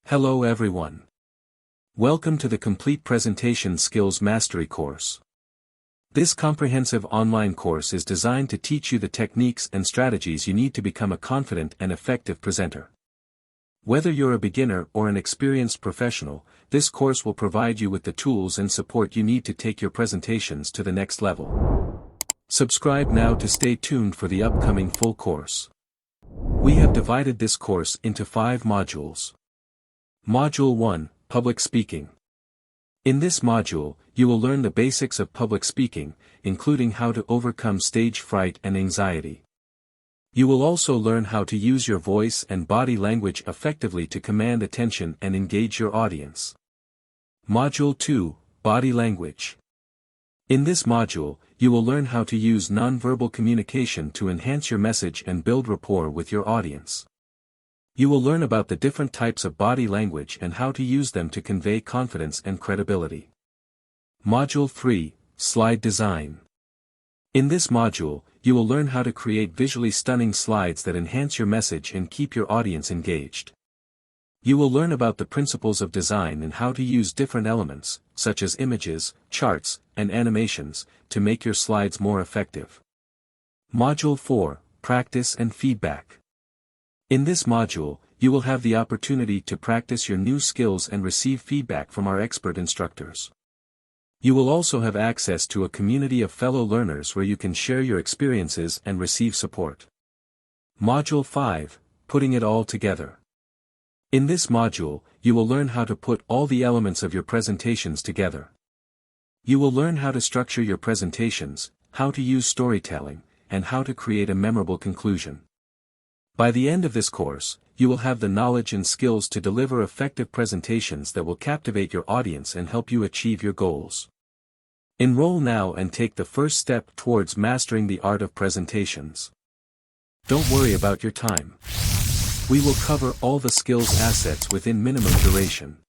Hello everyone. Welcome to the Complete Presentation Skills Mastery course. This comprehensive online course is designed to teach you the techniques and strategies you need to become a confident and effective presenter. Whether you're a beginner or an experienced professional, this course will provide you with the tools and support you need to take your presentations to the next level. Subscribe now to stay tuned for the upcoming full course. We have divided this course into 5 modules. Module 1, Public Speaking. In this module, you will learn the basics of public speaking, including how to overcome stage fright and anxiety. You will also learn how to use your voice and body language effectively to command attention and engage your audience. Module 2, Body Language. In this module, you will learn how to use nonverbal communication to enhance your message and build rapport with your audience. You will learn about the different types of body language and how to use them to convey confidence and credibility. Module 3, Slide Design. In this module, you will learn how to create visually stunning slides that enhance your message and keep your audience engaged. You will learn about the principles of design and how to use different elements, such as images, charts, and animations, to make your slides more effective. Module 4, Practice and Feedback. In this module, you will have the opportunity to practice your new skills and receive feedback from our expert instructors. You will also have access to a community of fellow learners where you can share your experiences and receive support. Module 5, Putting it all together. In this module, you will learn how to put all the elements of your presentations together. You will learn how to structure your presentations, how to use storytelling, and how to create a memorable conclusion. By the end of this course, you will have the knowledge and skills to deliver effective presentations that will captivate your audience and help you achieve your goals. Enroll now and take the first step towards mastering the art of presentations. Don't worry about your time. We will cover all the skills assets within minimum duration.